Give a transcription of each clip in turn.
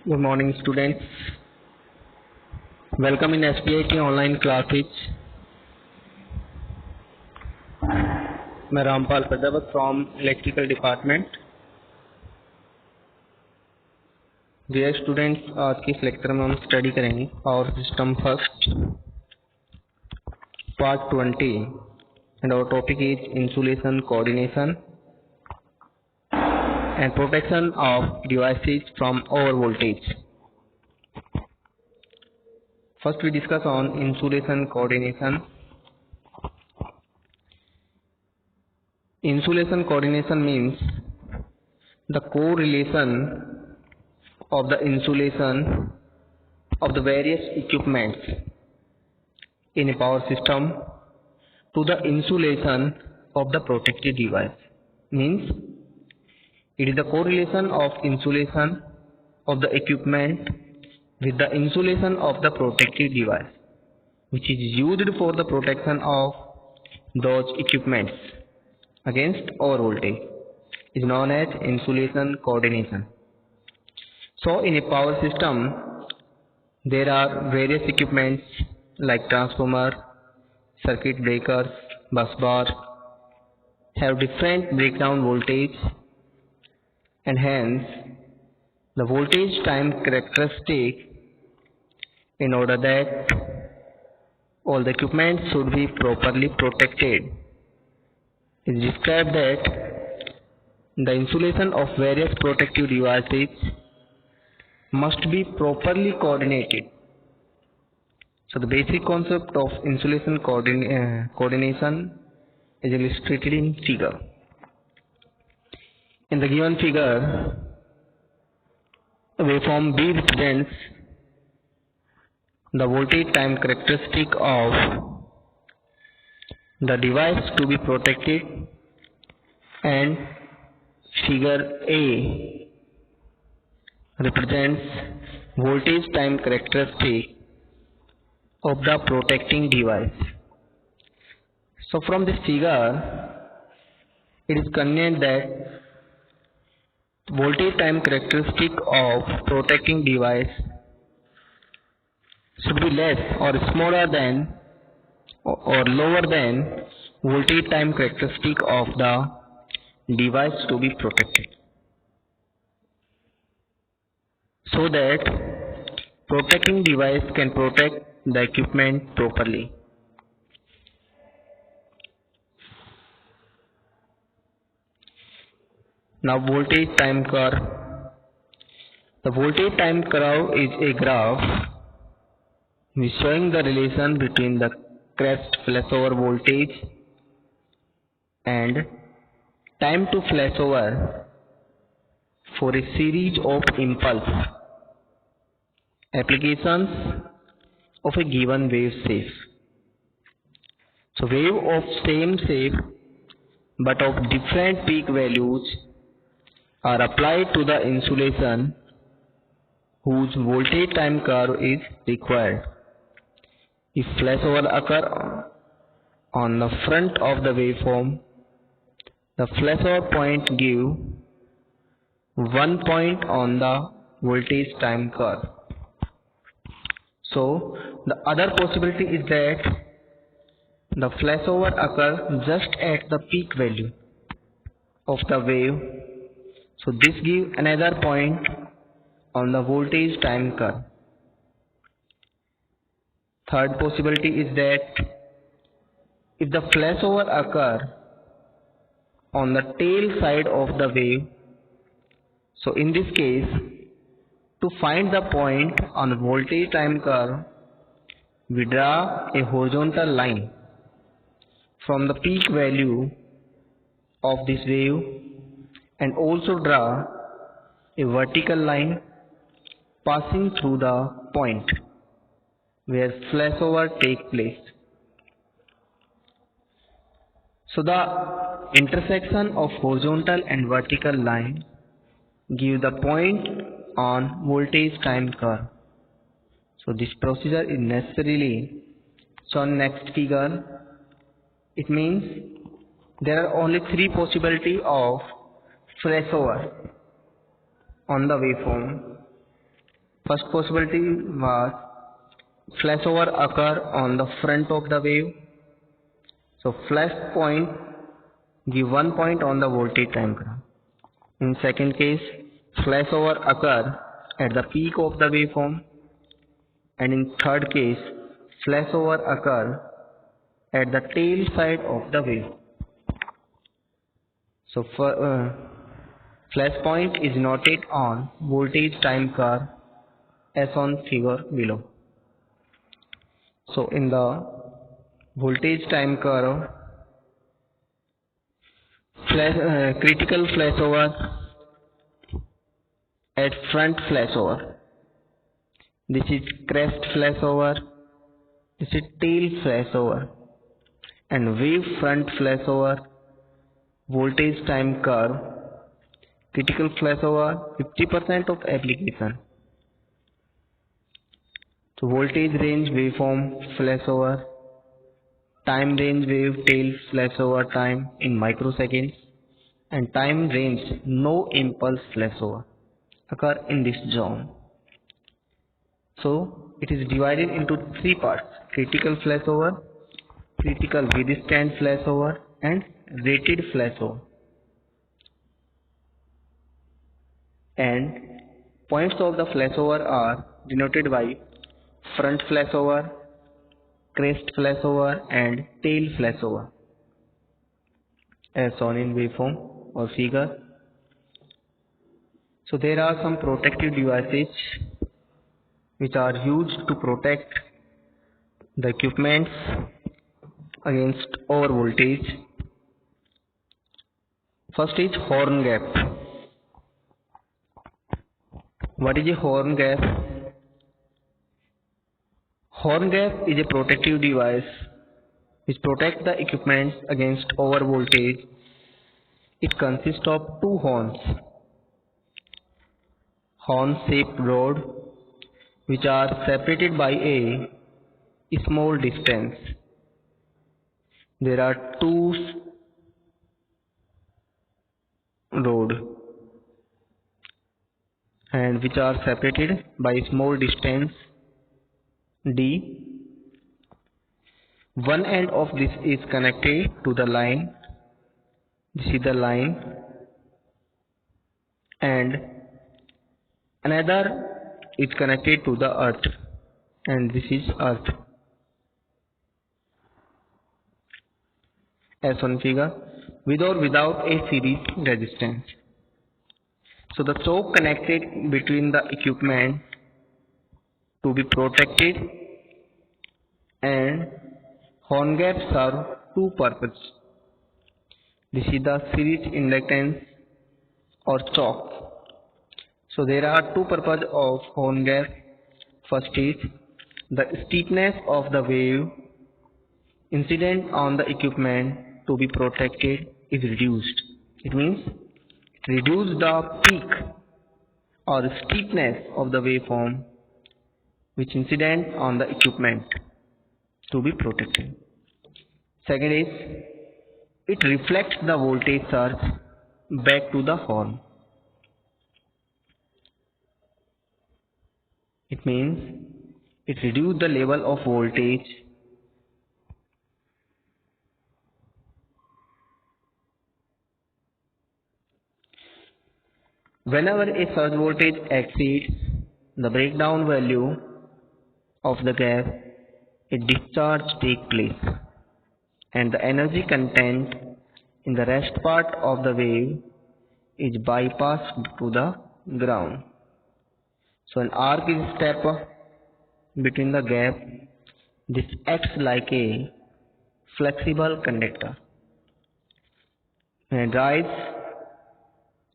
Good morning, students. Welcome in SPIT online classes. मैं Rampal Prajapat from electrical department. Dear students, आज के इस lecture में हम स्टडी करेंगे power system first part 20 and our topic is insulation coordination and protection of devices from over voltage. First we discuss on insulation coordination. Insulation coordination means the correlation of the insulation of the various equipments in a power system to the insulation of the protected device. Means it is the correlation of insulation of the equipment with the insulation of the protected device, which is used for the protection of those equipments against over voltage, is known as insulation coordination. So in a power system there are various equipments like transformer, circuit breakers, bus bar have different breakdown voltage, and hence the voltage time characteristic, in order that all the equipment should be properly protected, is described that the insulation of various protective devices must be properly coordinated. So the basic concept of insulation coordination is illustrated in figure. In the given figure, waveform B represents the voltage time characteristic of the device to be protected, and figure A represents voltage time characteristic of the protecting device. So from this figure it is convenient that voltage time characteristic of protecting device should be less or smaller than or lower than voltage time characteristic of the device to be protected, so that protecting device can protect the equipment properly. Now voltage time curve. The voltage time curve is a graph which showing the relation between the crest flashover voltage and time to flashover for a series of impulse applications of a given wave shape. So wave of same shape but of different peak values are applied to the insulation whose voltage time curve is required. If flashover occur on the front of the waveform, the flashover point give 1 point on the voltage time curve. So the other possibility is that the flashover occur just at the peak value of the wave. So this gives another point on the voltage time curve. Third possibility is that if the flashover occur on the tail side of the wave, so in this case, to find the point on the voltage time curve, we draw a horizontal line from the peak value of this wave and also draw a vertical line passing through the point where flashover take place. So the intersection of horizontal and vertical line give the point on voltage time curve. So this procedure is necessarily shown next figure. It means there are only three possibilities of flashover on the waveform. First possibility was flashover occur on the front of the wave. So flash point give 1 point on the voltage time graph. In second case, flashover occur at the peak of the waveform, and in third case, flashover occur at the tail side of the wave. So flash point is noted on voltage time curve as on figure below. So in the voltage time curve, critical flashover at front flashover. This is crest flashover. This is tail flashover. And wave front flashover, voltage time curve, critical flashover, 50% of application. So voltage range waveform flashover, time range wave tail flashover time in microseconds, and time range no impulse flashover occur in this zone. So it is divided into three parts: critical flashover, critical withstand flashover, and rated flashover. And points of the flashover are denoted by front flashover, crest flashover, and tail flashover as shown in waveform or figure. So there are some protective devices which are used to protect the equipments against over voltage. First is horn gap. What is a horn gap? Horn gap is a protective device which protects the equipment against over voltage. It consists of two horns, horn-shaped rod, which are separated by a small distance. There are two rods and which are separated by a small distance d. One end of this is connected to the line. This is the line, and another is connected to the earth, and this is earth as on figure, with or without a series resistance. So the choke connected between the equipment to be protected, and horn gap serve two purposes. This is the series inductance or choke. So there are two purposes of horn gap. First is the steepness of the wave incident on the equipment to be protected is reduced. It means reduce the peak or steepness of the waveform which incident on the equipment to be protected. Second is it reflects the voltage surge back to the horn. It means it reduces the level of voltage whenever a surge voltage exceeds the breakdown value of the gap. A discharge takes place and the energy content in the rest part of the wave is bypassed to the ground. So an arc is step between the gap. This acts like a flexible conductor and rises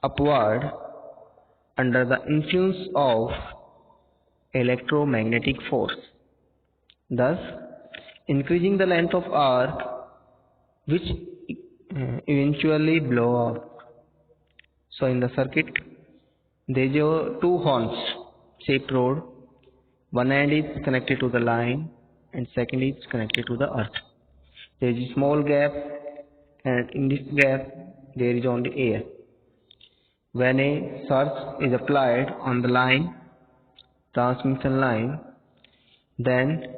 upward under the influence of electromagnetic force, thus increasing the length of arc which eventually blow up. So in the circuit there are two horns shaped rod. One end is connected to the line and second is connected to the earth. There is a small gap, and in this gap there is only air. When a surge is applied on the line, transmission line, then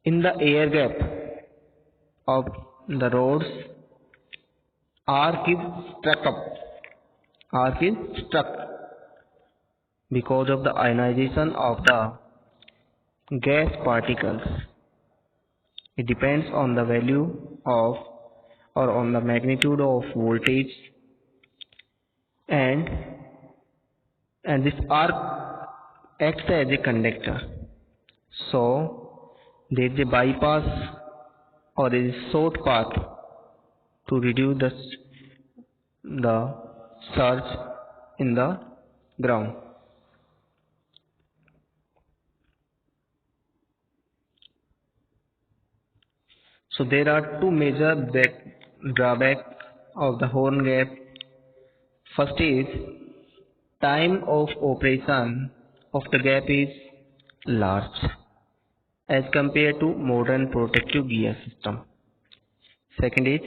in the air gap of the roads, arc is stuck because of the ionization of the gas particles. It depends on the value of or on the magnitude of voltage, and this arc acts as a conductor. So there is a bypass or a short path to reduce the surge in the ground. So there are two major drawbacks of the horn gap. First is time of operation of the gap is large as compared to modern protective gear system. Second is,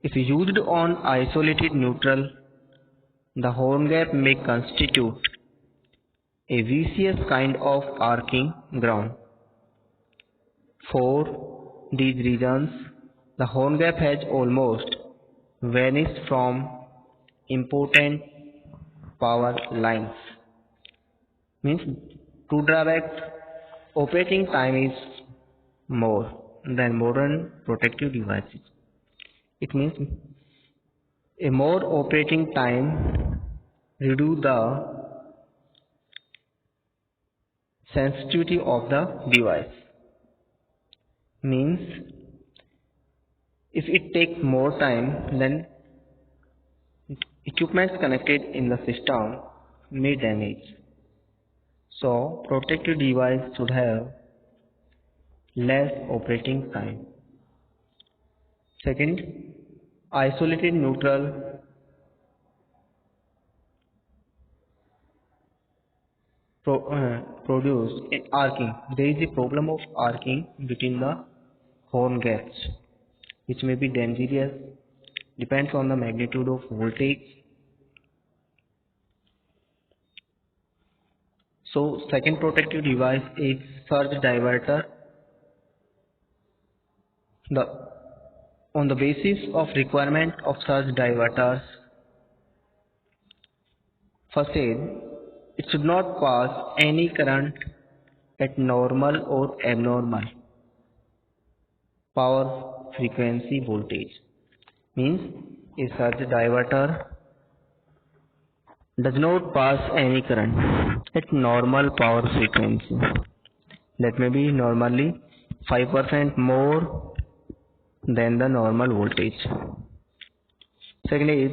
if used on isolated neutral, the horn gap may constitute a vicious kind of arcing ground. For these reasons, the horn gap has almost vanished from important power lines. Means two drawbacks: operating time is more than modern protective devices. It means a more operating time reduce the sensitivity of the device. Means if it takes more time, then equipment connected in the system may damage. So protective device should have less operating time. Second, isolated neutral produce arcing. There is a problem of arcing between the horn gaps, which may be dangerous, depends on the magnitude of voltage. So second protective device is surge diverter. On the basis of requirement of surge diverters, first is, it should not pass any current at normal or abnormal power frequency voltage. Means a surge diverter does not pass any current at normal power frequency. That may be normally 5% more than the normal voltage. Second is,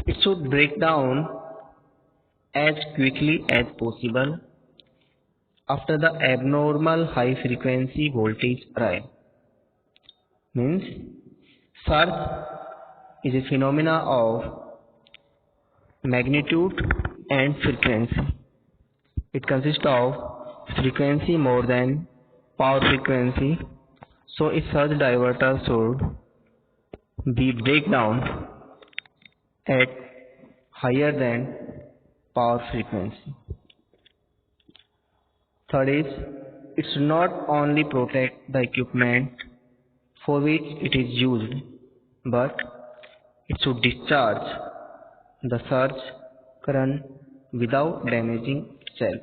it should break down as quickly as possible after the abnormal high frequency voltage arrives. Means surge is a phenomena of magnitude and frequency. It consists of frequency more than power frequency. So a surge diverter should be breakdown at higher than power frequency. Third is, it should not only protect the equipment for which it is used, but it should discharge the surge current without damaging itself.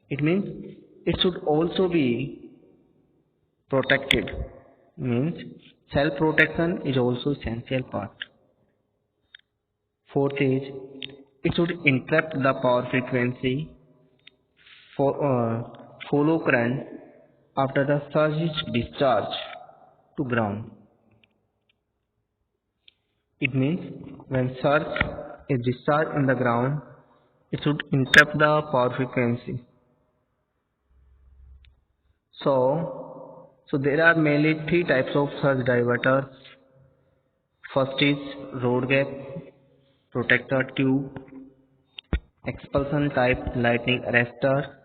It means it should also be protected. Means self protection is also essential part. Fourth is, it should interrupt the power frequency for follow current after the surge is discharged to ground. It means when surge is discharged in the ground, it should interrupt the power frequency. So there are mainly three types of surge diverters. First is road gap, protector tube, expulsion type lightning arrestor,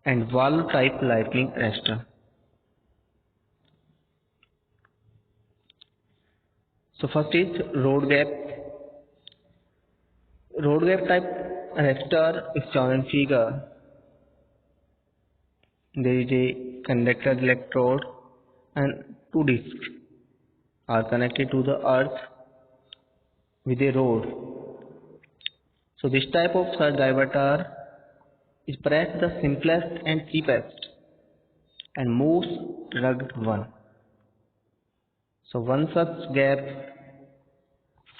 and valve type lightning arrestor. So first is road gap. Road gap type arrestor is shown in figure. there is a conductor electrode and two discs are connected to the earth with a rod. So this type of surge diverter is perhaps the simplest and cheapest and most rugged one. So one such gap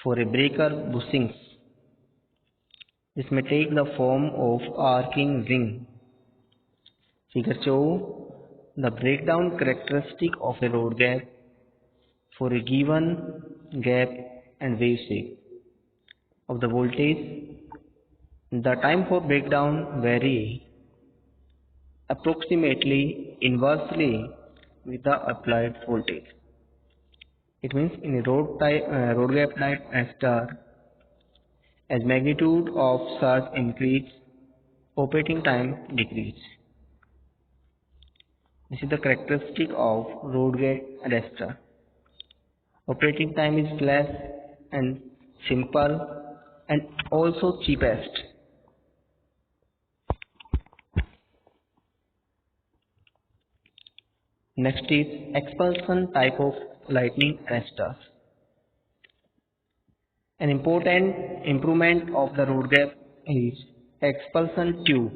for a breaker bushings. This may take the form of arcing ring. Figure show the breakdown characteristic of a rod gap for a given gap and wave shape of the voltage. The time for breakdown vary approximately inversely with the applied voltage. It means in a rod gap type resistor, as magnitude of surge increase, operating time decrease. This is the characteristic of rod gap resistor. Operating time is less and simple and also cheapest. Next is expulsion type of lightning arresters. An important improvement of the rod gap is expulsion tube,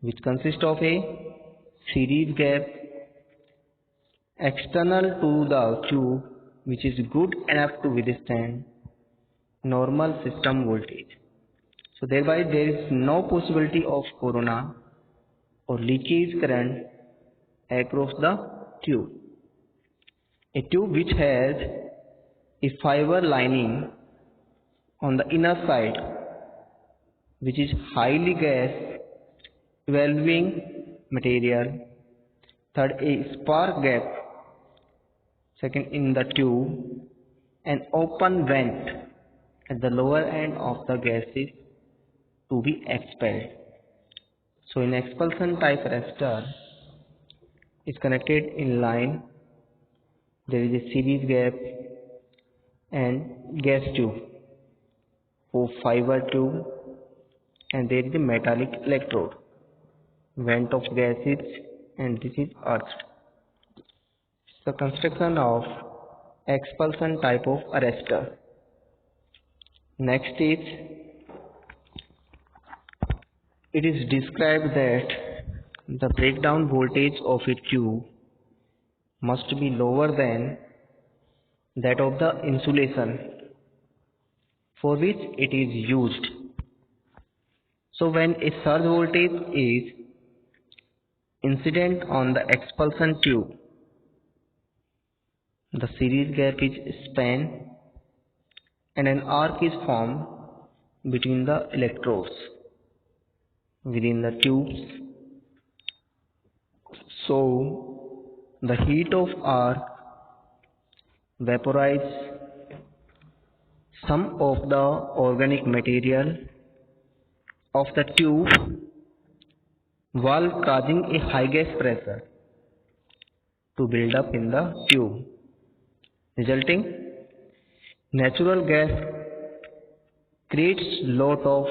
which consists of a series gap external to the tube, which is good enough to withstand normal system voltage. So thereby there is no possibility of corona or leakage current across the tube. A tube which has a fiber lining on the inner side, which is highly gas evolving material. Third, a spark gap. Second, in the tube, an open vent at the lower end of the gases to be expelled. So in expulsion type resistor is connected in line. There is a series gap and gas tube for fiber tube, and there is a metallic electrode, vent of gases, and this is earth. The construction of expulsion type of arrestor. Next is, it is described that the breakdown voltage of a tube must be lower than that of the insulation for which it is used. So when a surge voltage is incident on the expulsion tube, the series gap is spanned and an arc is formed between the electrodes within the tubes. So the heat of arc vaporizes some of the organic material of the tube while causing a high gas pressure to build up in the tube, resulting natural gas creates lot of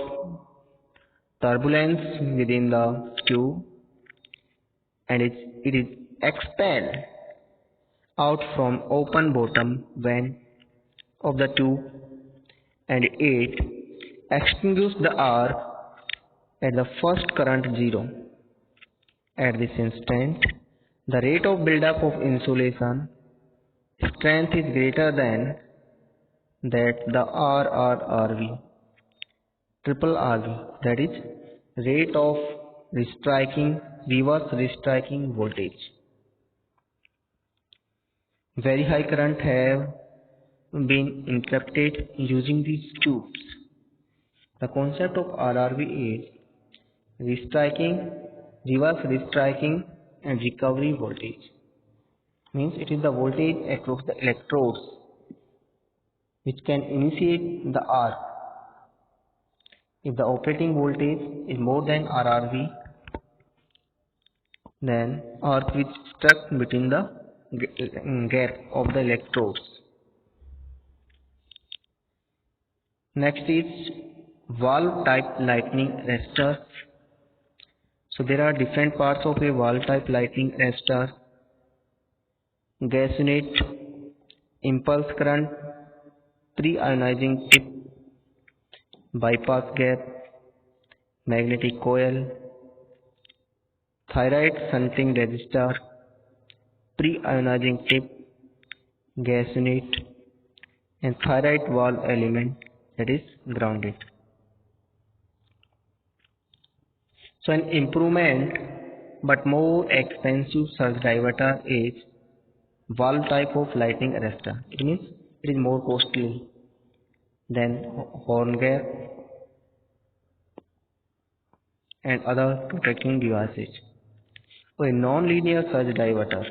turbulence within the tube and it is expelled out from open bottom vent of the tube and it extinguishes the arc at the first current 0. At this instant, the rate of buildup of insulation strength is greater than that the RRRV, triple RV, that is rate of reverse restriking voltage. Very high current have been interrupted using these tubes. The concept of RRV is reverse restriking and recovery voltage. Means it is the voltage across the electrodes which can initiate the arc. If the operating voltage is more than RRV, then arc is stuck between the gap of the electrodes. Next is valve type lightning resistors. So there are different parts of a valve type lighting arrestor: gas unit, impulse current, pre-ionizing tip, bypass gap, magnetic coil, thyroid shunting resistor, pre-ionizing tip, gas unit, and thyroid valve element, that is grounded. So an improvement but more expensive surge diverter is valve type of lighting arrestor. It means it is more costly than horn gap and other protecting devices. So a non-linear surge diverter.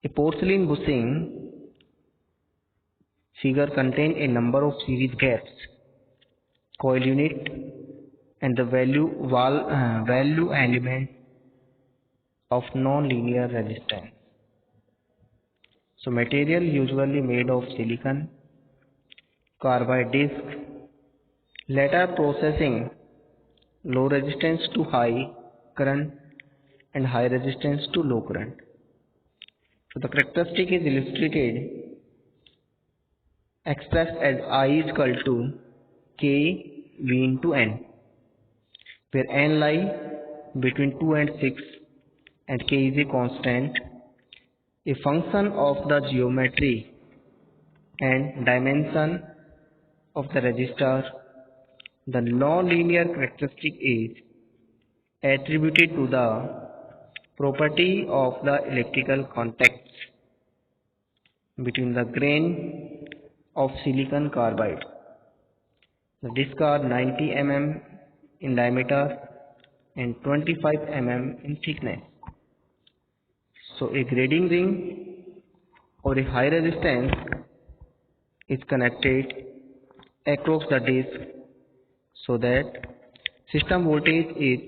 A porcelain bushing figure contains a number of series gaps, coil unit, and the value element of non-linear resistance. So material usually made of silicon carbide disc, later processing low resistance to high current and high resistance to low current. So the characteristic is illustrated, expressed as I is equal to K V into N, where N lie between 2 and 6 and K is a constant, a function of the geometry and dimension of the resistor. The non-linear characteristic is attributed to the property of the electrical contacts between the grain of silicon carbide. The discs are 90 mm in diameter and 25 mm in thickness. So a grading ring or a high resistance is connected across the disc so that system voltage is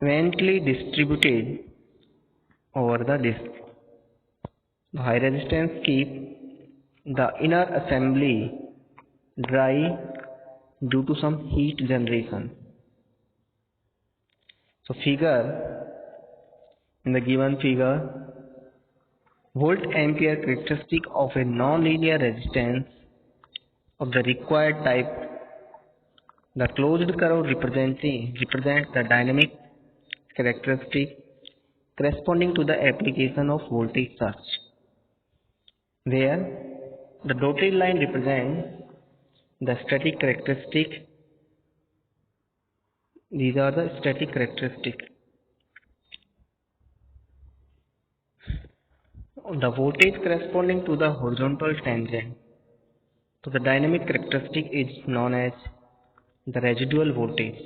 evenly distributed over the disc. The high resistance keeps the inner assembly dry due to some heat generation. So in the given figure, volt ampere characteristic of a non-linear resistance of the required type. The closed curve represents the dynamic characteristic corresponding to the application of voltage surge, where the dotted line represents the static characteristic. These are the static characteristics. The voltage corresponding to the horizontal tangent to the dynamic characteristic is known as the residual voltage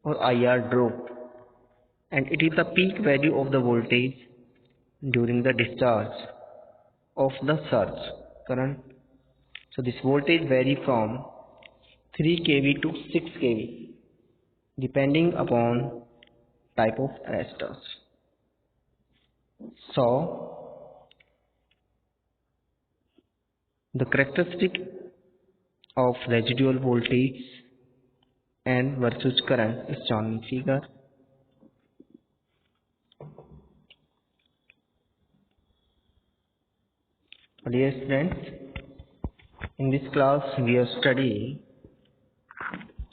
or IR drop, and it is the peak value of the voltage during the discharge of the surge current. So this voltage varies from 3 kV to 6 kV depending upon type of arrestors. So the characteristic of residual voltage and versus current is shown in figure. Dear students, in this class we have studied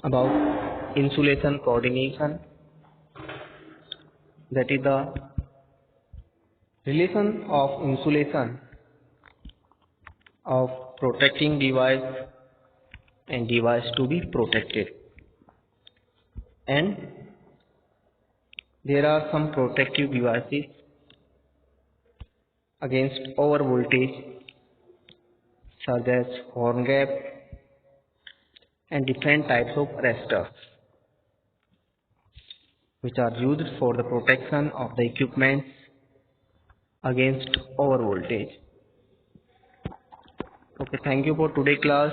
about insulation coordination, that is the relation of insulation of protecting device and device to be protected, and there are some protective devices against over voltage such as horn gap and different types of arrestors which are used for the protection of the equipment against over voltage. Okay, thank you for today's class.